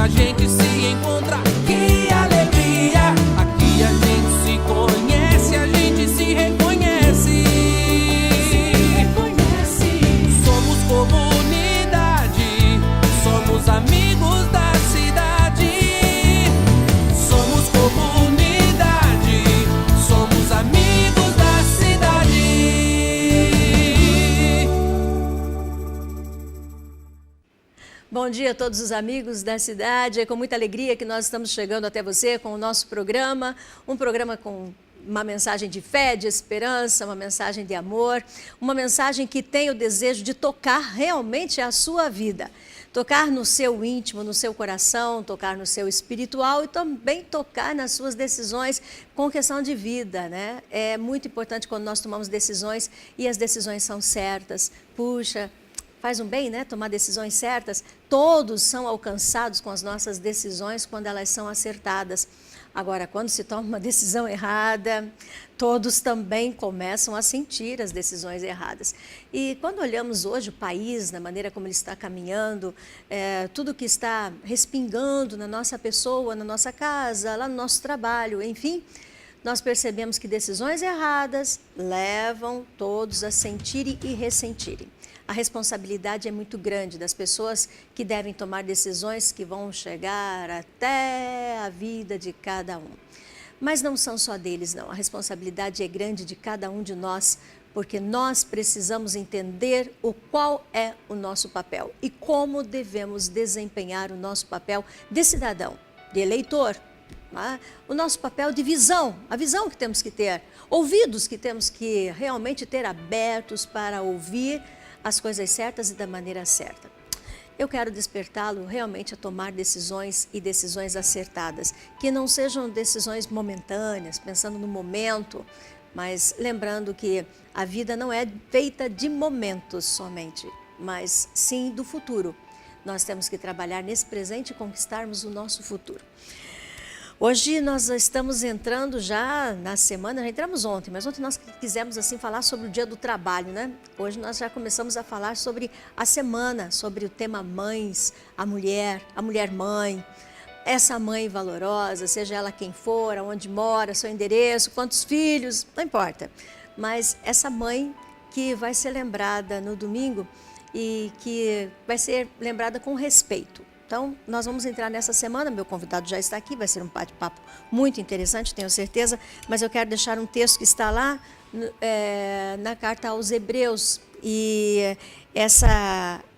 a gente se encontra. Que alegria! Aqui a gente se conhece, a gente se reconhece. Somos comunidade, somos amigos da cidade. Somos comunidade, somos amigos da cidade. Bom dia a todos os amigos da cidade. É com muita alegria que nós estamos chegando até você com o nosso programa, um programa com uma mensagem de fé, de esperança, uma mensagem de amor, uma mensagem que tem o desejo de tocar realmente a sua vida, tocar no seu íntimo, no seu coração, tocar no seu espiritual e também tocar nas suas decisões com questão de vida, né? É muito importante quando nós tomamos decisões e as decisões são certas. Puxa, faz um bem, né? Tomar decisões certas. Todos são alcançados com as nossas decisões quando elas são acertadas. Agora, quando se toma uma decisão errada, todos também começam a sentir as decisões erradas. E quando olhamos hoje o país, na maneira como ele está caminhando, tudo que está respingando na nossa pessoa, na nossa casa, lá no nosso trabalho, enfim, nós percebemos que decisões erradas levam todos a sentirem e ressentirem. A responsabilidade é muito grande das pessoas que devem tomar decisões que vão chegar até a vida de cada um. Mas não são só deles, não. A responsabilidade é grande de cada um de nós, porque nós precisamos entender qual é o nosso papel e como devemos desempenhar o nosso papel de cidadão, de eleitor. O nosso papel de visão, a visão que temos que ter, ouvidos que temos que realmente ter abertos para ouvir as coisas certas e da maneira certa. Eu quero despertá-lo realmente a tomar decisões e decisões acertadas, que não sejam decisões momentâneas, pensando no momento, mas lembrando que a vida não é feita de momentos somente, mas sim do futuro. Nós temos que trabalhar nesse presente e conquistarmos o nosso futuro. Hoje nós estamos entrando já na semana, já entramos ontem, mas ontem nós quisemos assim falar sobre o dia do trabalho, né? Hoje nós já começamos a falar sobre a semana, sobre o tema mães, a mulher mãe, essa mãe valorosa, seja ela quem for, aonde mora, seu endereço, quantos filhos, não importa. Mas essa mãe que vai ser lembrada no domingo e que vai ser lembrada com respeito. Então, nós vamos entrar nessa semana, meu convidado já está aqui, vai ser um bate-papo muito interessante, tenho certeza, mas eu quero deixar um texto que está lá na carta aos Hebreus, e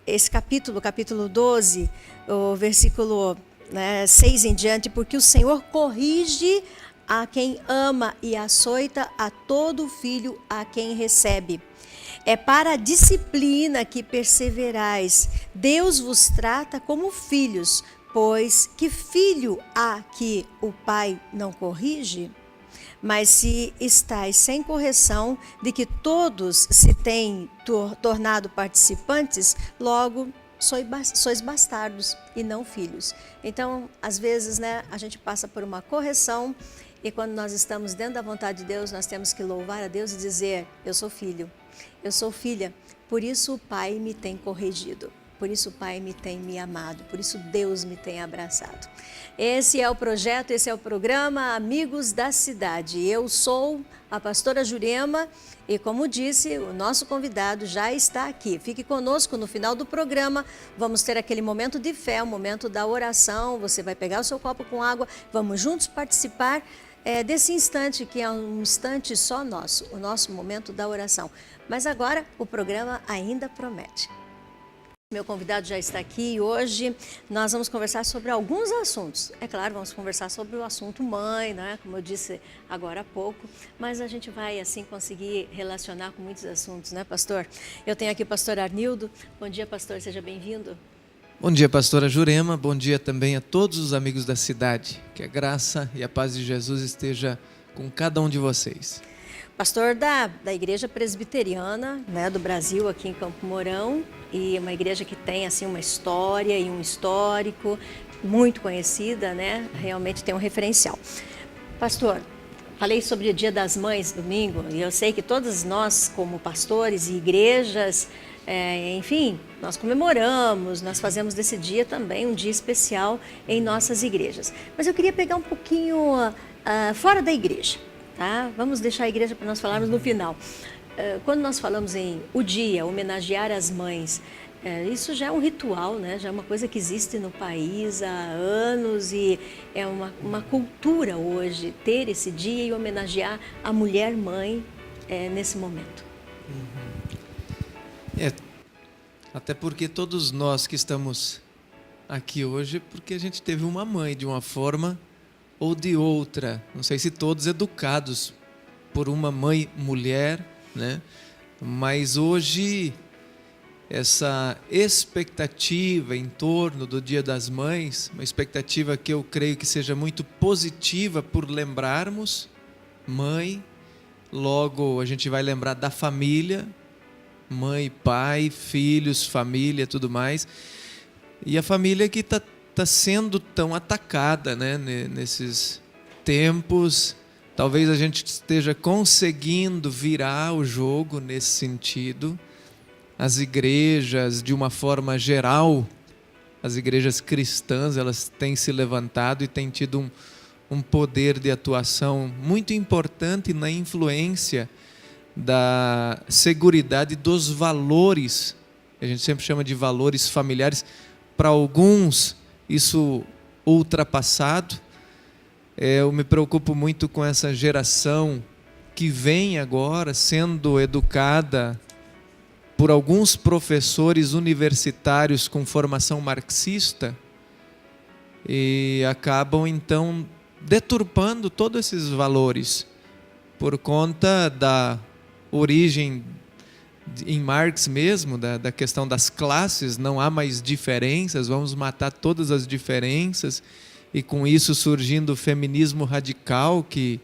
esse capítulo 12, o versículo 6 em diante, porque o Senhor corrige a quem ama e açoita a todo filho a quem recebe. É para a disciplina que perseverais. Deus vos trata como filhos, pois que filho há que o pai não corrige? Mas se estáis sem correção, de que todos se têm tornado participantes, logo sois bastardos e não filhos. Então, às vezes, né, a gente passa por uma correção e quando nós estamos dentro da vontade de Deus, nós temos que louvar a Deus e dizer, eu sou filho. Eu sou filha, por isso o Pai me tem corrigido, por isso o Pai me tem me amado, por isso Deus me tem abraçado. Esse é o projeto, esse é o programa Amigos da Cidade. Eu sou a pastora Jurema e, como disse, o nosso convidado já está aqui. Fique conosco no final do programa, vamos ter aquele momento de fé, o momento da oração, você vai pegar o seu copo com água, vamos juntos participar desse instante, que é um instante só nosso, o nosso momento da oração. Mas agora o programa ainda promete. Meu convidado já está aqui e hoje nós vamos conversar sobre alguns assuntos. É claro, vamos conversar sobre o assunto mãe, né? Como eu disse agora há pouco, mas a gente vai assim conseguir relacionar com muitos assuntos, né, pastor? Eu tenho aqui o pastor Arnildo. Bom dia, pastor, seja bem-vindo. Bom dia, pastora Jurema. Bom dia também a todos os amigos da cidade. Que a graça e a paz de Jesus esteja com cada um de vocês. Pastor da Igreja Presbiteriana, né, do Brasil, aqui em Campo Mourão, e uma igreja que tem assim uma história e um histórico muito conhecida, né? Realmente tem um referencial. Pastor, falei sobre o Dia das Mães domingo, e eu sei que todos nós, como pastores e igrejas, enfim, nós comemoramos, nós fazemos desse dia também um dia especial em nossas igrejas. Mas eu queria pegar um pouquinho fora da igreja, tá? Vamos deixar a igreja para nós falarmos no final. Quando nós falamos em o dia, homenagear as mães, isso já é um ritual, né? Já é uma coisa que existe no país há anos e é uma cultura hoje ter esse dia e homenagear a mulher mãe nesse momento. Até porque todos nós que estamos aqui hoje, porque a gente teve uma mãe de uma forma ou de outra. Não sei se todos educados por uma mãe mulher, né? Mas hoje essa expectativa em torno do Dia das Mães, uma expectativa que eu creio que seja muito positiva por lembrarmos mãe, logo a gente vai lembrar da família, mãe, pai, filhos, família, tudo mais. E a família que está sendo tão atacada, né, nesses tempos. Talvez a gente esteja conseguindo virar o jogo nesse sentido. As igrejas, de uma forma geral, as igrejas cristãs, elas têm se levantado e têm tido um poder de atuação muito importante na influência da seguridade dos valores. A gente sempre chama de valores familiares. Para alguns, isso ultrapassado. Eu me preocupo muito com essa geração que vem agora sendo educada por alguns professores universitários com formação marxista e acabam então deturpando todos esses valores por conta da origem em Marx mesmo, da questão das classes. Não há mais diferenças, vamos matar todas as diferenças, e com isso surgindo o feminismo radical, que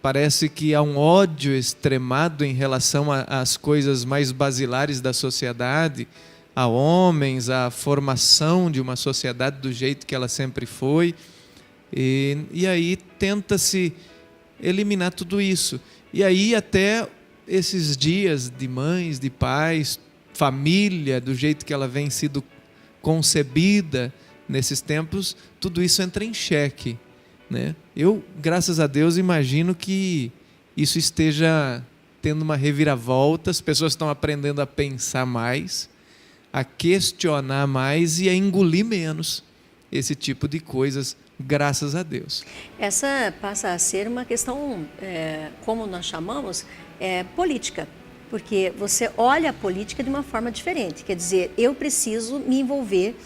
parece que há um ódio extremado em relação às coisas mais basilares da sociedade, a homens, a formação de uma sociedade do jeito que ela sempre foi, e aí tenta-se eliminar tudo isso. E aí até esses dias de mães, de pais, família, do jeito que ela vem sido concebida nesses tempos, tudo isso entra em xeque, né? Eu, graças a Deus, imagino que isso esteja tendo uma reviravolta, as pessoas estão aprendendo a pensar mais, a questionar mais e a engolir menos esse tipo de coisas, graças a Deus. Essa passa a ser uma questão, como nós chamamos, política, porque você olha a política de uma forma diferente, quer dizer, eu preciso me envolver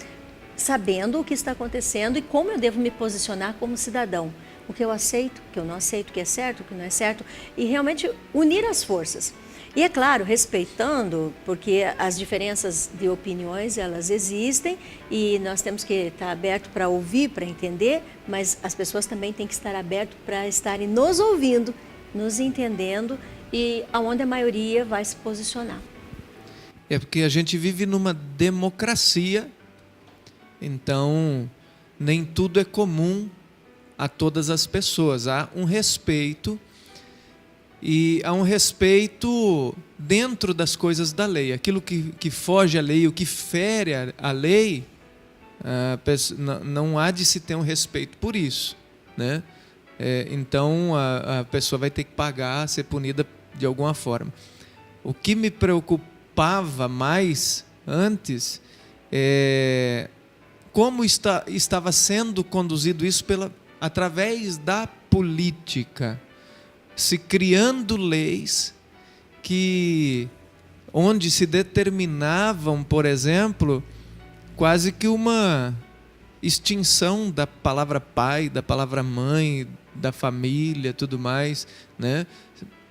sabendo o que está acontecendo e como eu devo me posicionar como cidadão, o que eu aceito, o que eu não aceito, o que é certo, o que não é certo, e realmente unir as forças. E é claro, respeitando, porque as diferenças de opiniões, elas existem e nós temos que estar aberto para ouvir, para entender, mas as pessoas também têm que estar abertas para estarem nos ouvindo, nos entendendo e aonde a maioria vai se posicionar. É porque a gente vive numa democracia, então nem tudo é comum a todas as pessoas. Há um respeito, e há um respeito dentro das coisas da lei. Aquilo que foge à lei, o que fere a lei, não há de se ter um respeito por isso, né? Então a pessoa vai ter que pagar, ser punida de alguma forma. O que me preocupava mais antes é como estava sendo conduzido isso através da política, se criando leis onde se determinavam, por exemplo, quase que uma extinção da palavra pai, da palavra mãe, da família, tudo mais, né?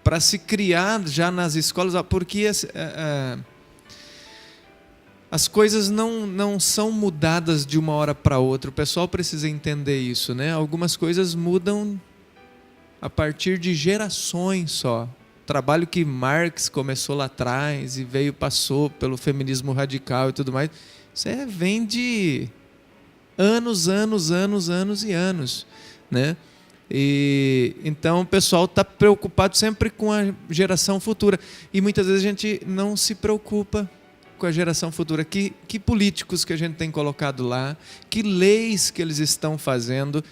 Para se criar já nas escolas, porque as coisas não são mudadas de uma hora para outra. O pessoal precisa entender isso, né? Algumas coisas mudam a partir de gerações só. O trabalho que Marx começou lá atrás e passou pelo feminismo radical e tudo mais, isso vem de anos e anos, né? E então o pessoal está preocupado sempre com a geração futura. E muitas vezes a gente não se preocupa com a geração futura. Que políticos que a gente tem colocado lá, que leis que eles estão fazendo,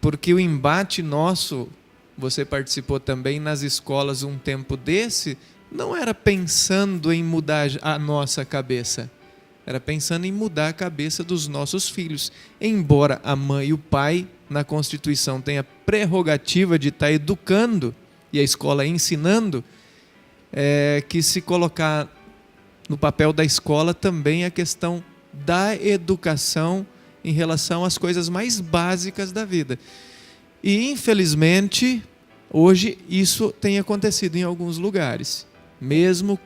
porque o embate nosso, você participou também nas escolas um tempo desse, não era pensando em mudar a nossa cabeça, era pensando em mudar a cabeça dos nossos filhos. Embora a mãe e o pai, na Constituição, tenha prerrogativa de estar educando, e a escola ensinando, que se colocar no papel da escola também a questão da educação em relação às coisas mais básicas da vida. E, infelizmente, hoje isso tem acontecido em alguns lugares. Mesmo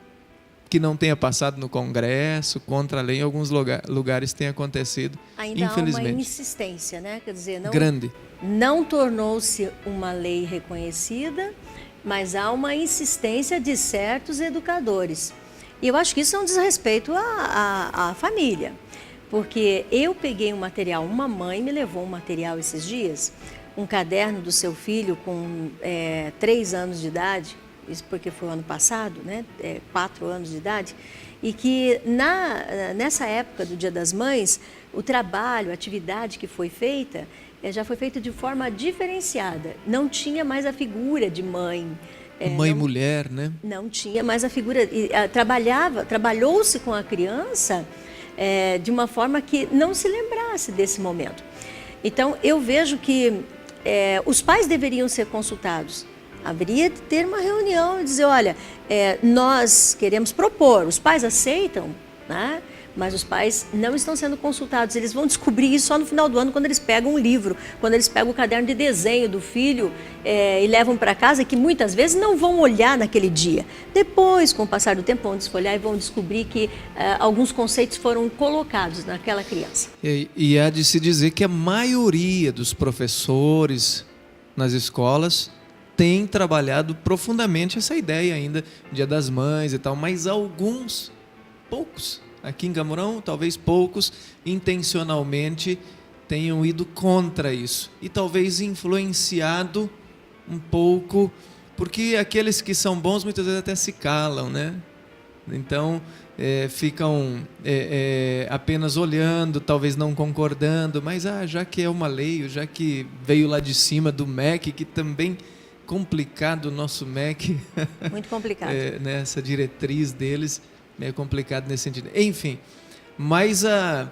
que não tenha passado no Congresso, contra a lei, em alguns lugares tem acontecido, ainda infelizmente. Há uma insistência, né? Quer dizer, grande. Não tornou-se uma lei reconhecida, mas há uma insistência de certos educadores. E eu acho que isso é um desrespeito à família, porque eu peguei um material, uma mãe me levou um material esses dias, um caderno do seu filho com 3 anos de idade, isso porque foi o ano passado, né? 4 anos de idade, e que nessa época do Dia das Mães, o trabalho, a atividade que foi feita, já foi feita de forma diferenciada. Não tinha mais a figura de mãe. Mãe e mulher, né? Não tinha mais a figura. Trabalhou-se com a criança de uma forma que não se lembrasse desse momento. Então, eu vejo que os pais deveriam ser consultados. Haveria de ter uma reunião e dizer, olha, nós queremos propor, os pais aceitam, né? Mas os pais não estão sendo consultados, eles vão descobrir isso só no final do ano, quando eles pegam um livro, quando eles pegam o caderno de desenho do filho e levam para casa, que muitas vezes não vão olhar naquele dia. Depois, com o passar do tempo, vão desfolhar e vão descobrir que alguns conceitos foram colocados naquela criança. E há de se dizer que a maioria dos professores nas escolas tem trabalhado profundamente essa ideia ainda, Dia das Mães e tal, mas alguns, poucos, aqui em Camorão, talvez poucos, intencionalmente tenham ido contra isso. E talvez influenciado um pouco, porque aqueles que são bons muitas vezes até se calam, né? Então, ficam apenas olhando, talvez não concordando, mas já que é uma lei, já que veio lá de cima do MEC, que também... complicado o nosso MEC. Muito complicado. Nessa diretriz deles, meio complicado nesse sentido. Enfim, mas a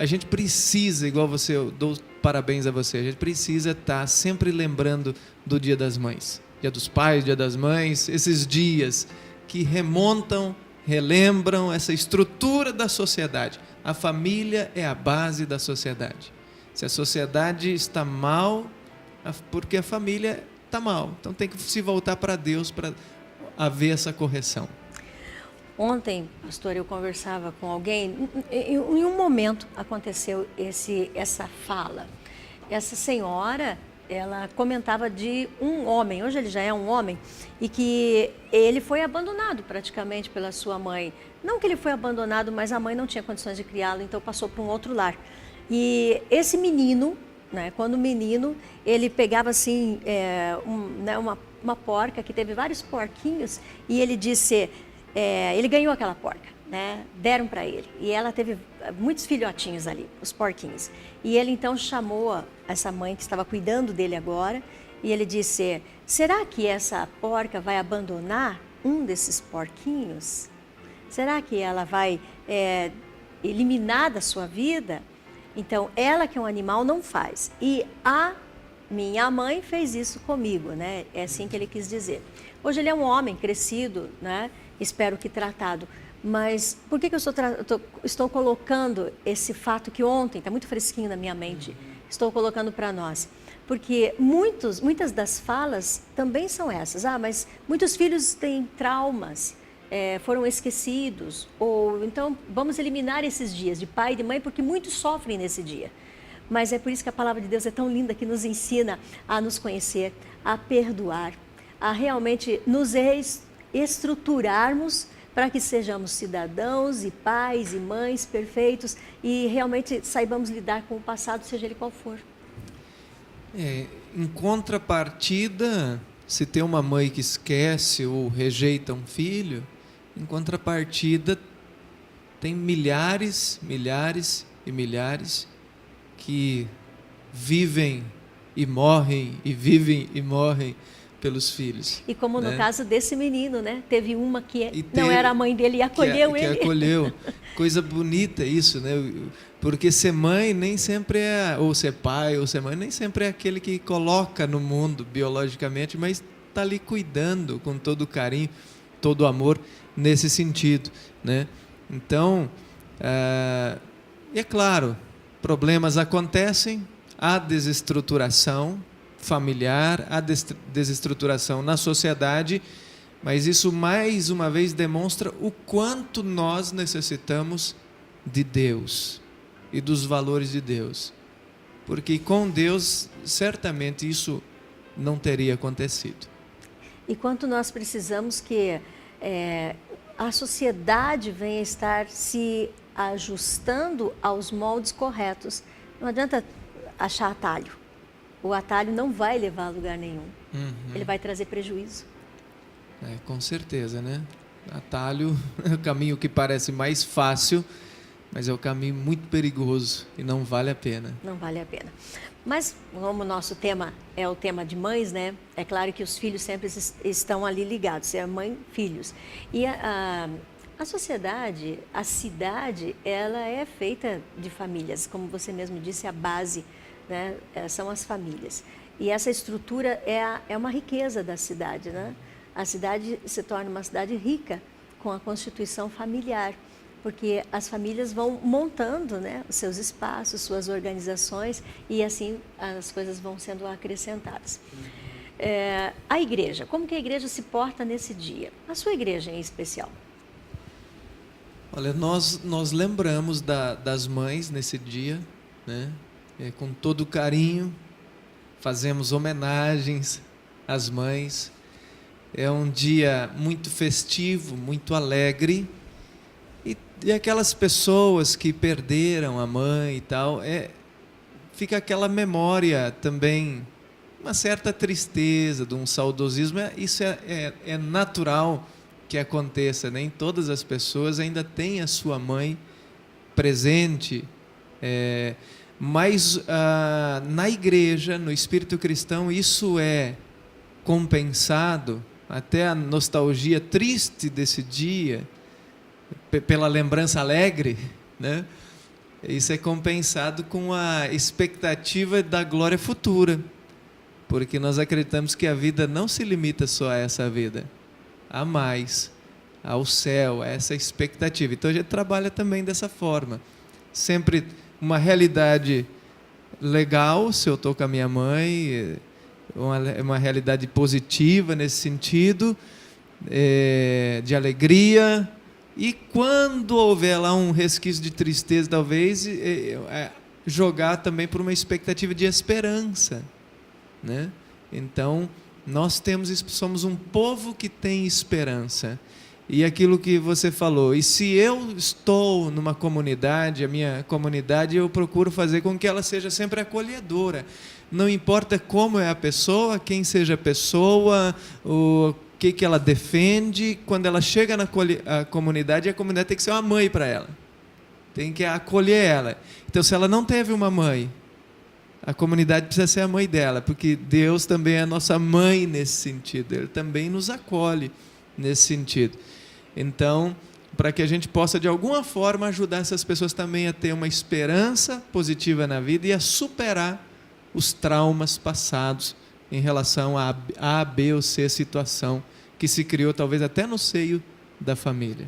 gente precisa, igual você, eu dou parabéns a você, a gente precisa estar sempre lembrando do Dia das Mães. Dia dos Pais, Dia das Mães, esses dias que remontam, relembram essa estrutura da sociedade. A família é a base da sociedade. Se a sociedade está mal, porque a família está mal. Então tem que se voltar para Deus para haver essa correção. Ontem, pastor, eu conversava com alguém, em um momento aconteceu essa fala. Essa senhora, ela comentava de um homem, hoje ele já é um homem, e que ele foi abandonado praticamente pela sua mãe. Não que ele foi abandonado, mas a mãe não tinha condições de criá-lo, então passou para um outro lar. E esse menino, né, quando o menino, ele pegava assim, uma porca que teve vários porquinhos e ele disse, ele ganhou aquela porca, né, deram para ele e ela teve muitos filhotinhos ali, os porquinhos. E ele então chamou essa mãe que estava cuidando dele agora e ele disse, será que essa porca vai abandonar um desses porquinhos? Será que ela vai eliminar da sua vida? Então, ela que é um animal não faz. E a minha mãe fez isso comigo, né? É assim que ele quis dizer. Hoje ele é um homem crescido, né? Espero que tratado. Mas por que eu estou colocando esse fato que ontem, está muito fresquinho na minha mente, estou colocando para nós? Porque muitas das falas também são essas. Mas muitos filhos têm traumas. Foram esquecidos, ou então vamos eliminar esses dias de pai e de mãe, porque muitos sofrem nesse dia. Mas é por isso que a palavra de Deus é tão linda, que nos ensina a nos conhecer, a perdoar, a realmente nos estruturarmos para que sejamos cidadãos e pais e mães perfeitos e realmente saibamos lidar com o passado, seja ele qual for. em contrapartida, se tem uma mãe que esquece ou rejeita um filho, em contrapartida, tem milhares e milhares que vivem e morrem, e vivem e morrem pelos filhos. E como no né? caso desse menino, né? Teve uma que não era a mãe dele e acolheu ele. Que acolheu. Coisa bonita isso, né? Porque ser mãe nem sempre é, ou ser pai, ou ser mãe, nem sempre é aquele que coloca no mundo biologicamente, mas está ali cuidando com todo o carinho, todo o amor nesse sentido, né? Então, é claro, problemas acontecem, há desestruturação familiar, há desestruturação na sociedade, mas isso mais uma vez demonstra o quanto nós necessitamos de Deus e dos valores de Deus. Porque com Deus, certamente isso não teria acontecido. E quanto nós precisamos que a sociedade venha estar se ajustando aos moldes corretos. Não adianta achar atalho. O atalho não vai levar a lugar nenhum. Ele vai trazer prejuízo. Com certeza, né? Atalho é o caminho que parece mais fácil, mas é o caminho muito perigoso e não vale a pena. Não vale a pena. Mas, como o nosso tema é o tema de mães, né? É claro que os filhos sempre estão ali ligados, é mãe, filhos. E a sociedade, a cidade, ela é feita de famílias. Como você mesmo disse, a base, né? São as famílias. E essa estrutura é uma riqueza da cidade, né? A cidade se torna uma cidade rica com a constituição familiar, porque as famílias vão montando, né, os seus espaços, suas organizações, e assim as coisas vão sendo acrescentadas. A igreja, como que a igreja se porta nesse dia? A sua igreja em especial? Olha, nós lembramos das mães nesse dia, né? Com todo carinho, fazemos homenagens às mães. É um dia muito festivo, muito alegre. E aquelas pessoas que perderam a mãe e tal, fica aquela memória também, uma certa tristeza, de um saudosismo. Isso é natural que aconteça, nem todas as pessoas ainda têm a sua mãe presente, mas na igreja, no espírito cristão, isso é compensado, até a nostalgia triste desse dia, pela lembrança alegre, né? Isso é compensado com a expectativa da glória futura, porque nós acreditamos que a vida não se limita só a essa vida, há mais, ao céu, a essa expectativa. Então a gente trabalha também dessa forma, sempre uma realidade legal, se eu estou com a minha mãe, uma realidade positiva nesse sentido, de alegria. E quando houver lá um resquício de tristeza, talvez, jogar também por uma expectativa de esperança, né? Então, nós somos um povo que tem esperança. E aquilo que você falou, e se eu estou numa comunidade, a minha comunidade, eu procuro fazer com que ela seja sempre acolhedora. Não importa como é a pessoa, quem seja a pessoa, o que ela defende. Quando ela chega na comunidade, a comunidade tem que ser uma mãe para ela. Tem que acolher ela. Então, se ela não teve uma mãe, a comunidade precisa ser a mãe dela, porque Deus também é a nossa mãe nesse sentido. Ele também nos acolhe nesse sentido. Então, para que a gente possa, de alguma forma, ajudar essas pessoas também a ter uma esperança positiva na vida e a superar os traumas passados em relação a A, B ou C situação que se criou talvez até no seio da família.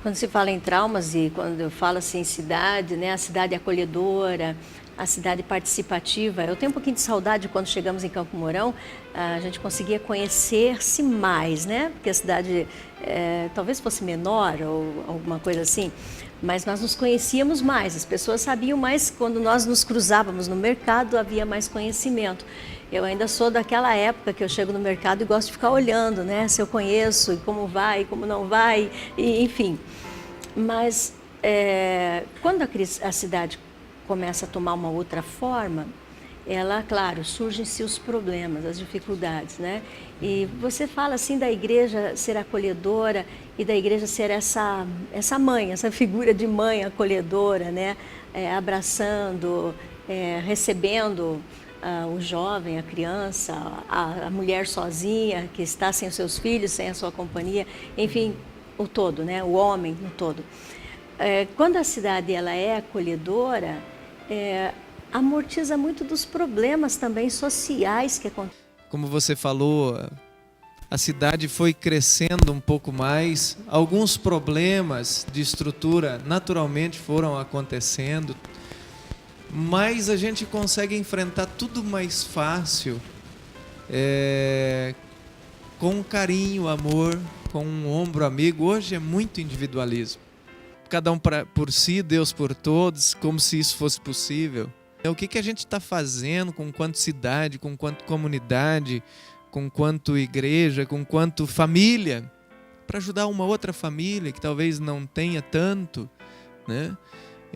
Quando se fala em traumas e quando eu falo assim cidade, né, a cidade acolhedora, a cidade participativa, eu tenho um pouquinho de saudade quando chegamos em Campo Mourão, a gente conseguia conhecer-se mais, né? Porque a cidade talvez fosse menor ou alguma coisa assim, mas nós nos conhecíamos mais, as pessoas sabiam mais, quando nós nos cruzávamos no mercado havia mais conhecimento. Eu ainda sou daquela época que eu chego no mercado e gosto de ficar olhando, né? Se eu conheço, e como vai, como não vai, e, enfim. Mas quando a cidade começa a tomar uma outra forma, ela, claro, surgem-se os problemas, as dificuldades, né? E você fala assim da igreja ser acolhedora e da igreja ser essa mãe, essa figura de mãe acolhedora, né? Abraçando, recebendo o jovem, a criança, a mulher sozinha, que está sem os seus filhos, sem a sua companhia, enfim, o todo, né? O homem no todo. Quando a cidade ela é acolhedora, amortiza muito dos problemas também sociais que acontecem. Como você falou, a cidade foi crescendo um pouco mais, alguns problemas de estrutura naturalmente foram acontecendo, mas a gente consegue enfrentar tudo mais fácil, com carinho, amor, com um ombro amigo. Hoje é muito individualismo. Cada um por si, Deus por todos, como se isso fosse possível. O que a gente está fazendo com quanto cidade, com quanto comunidade, com quanto igreja, com quanto família, para ajudar uma outra família que talvez não tenha tanto, né?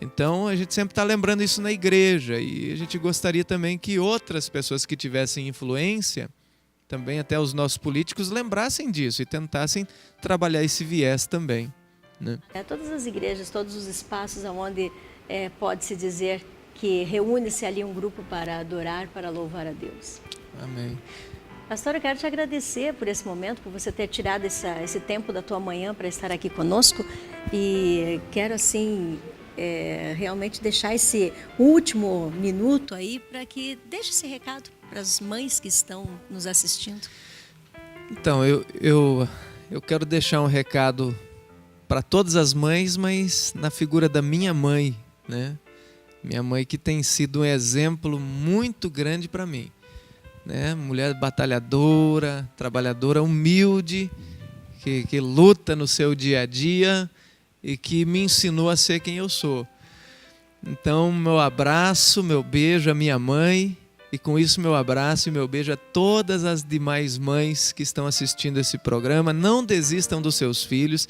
Então a gente sempre está lembrando isso na igreja, e a gente gostaria também que outras pessoas que tivessem influência, também até os nossos políticos, lembrassem disso e tentassem trabalhar esse viés também, né? Todas as igrejas, todos os espaços onde pode-se dizer que reúne-se ali um grupo para adorar, para louvar a Deus. Amém. Pastor, eu quero te agradecer por esse momento, por você ter tirado esse tempo da tua manhã para estar aqui conosco, e quero assim realmente deixar esse último minuto aí para que deixe esse recado para as mães que estão nos assistindo. Então, eu quero deixar um recado para todas as mães, mas na figura da minha mãe, né? Minha mãe que tem sido um exemplo muito grande para mim, né? Mulher batalhadora, trabalhadora, humilde, que luta no seu dia a dia e que me ensinou a ser quem eu sou. Então, meu abraço, meu beijo à minha mãe, e com isso meu abraço e meu beijo a todas as demais mães que estão assistindo esse programa. Não desistam dos seus filhos.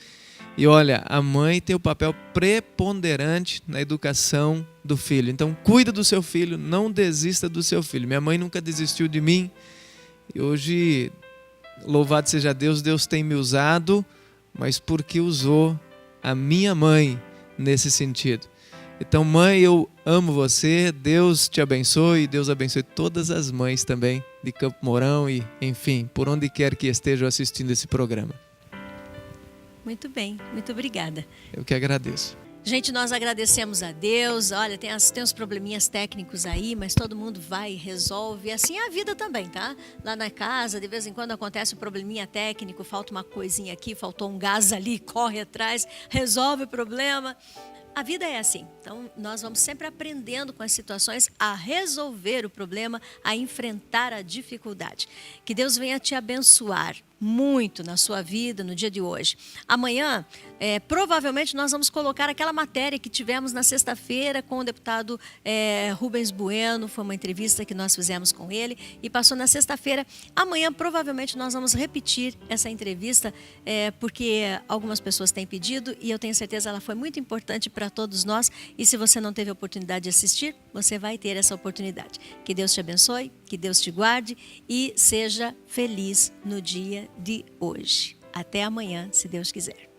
E olha, a mãe tem o papel preponderante na educação do filho. Então, cuida do seu filho, não desista do seu filho. Minha mãe nunca desistiu de mim. E hoje, louvado seja Deus, Deus tem me usado, mas porque usou a minha mãe nesse sentido. Então, mãe, eu amo você, Deus te abençoe, Deus abençoe todas as mães também de Campo Mourão e, enfim, por onde quer que estejam assistindo esse programa. Muito bem, muito obrigada. Eu que agradeço. Gente, nós agradecemos a Deus. Olha, tem uns probleminhas técnicos aí, mas todo mundo vai e resolve. E assim é a vida também, tá? Lá na casa, de vez em quando acontece um probleminha técnico, falta uma coisinha aqui, faltou um gás ali, corre atrás, resolve o problema. A vida é assim, então nós vamos sempre aprendendo com as situações a resolver o problema, a enfrentar a dificuldade. Que Deus venha te abençoar muito na sua vida, no dia de hoje. Amanhã, provavelmente nós vamos colocar aquela matéria que tivemos na sexta-feira com o deputado Rubens Bueno. Foi uma entrevista que nós fizemos com ele e passou na sexta-feira. Amanhã, provavelmente, nós vamos repetir essa entrevista, porque algumas pessoas têm pedido e eu tenho certeza que ela foi muito importante para todos nós. E se você não teve a oportunidade de assistir, você vai ter essa oportunidade. Que Deus te abençoe, que Deus te guarde e seja feliz no dia de hoje. Até amanhã, se Deus quiser.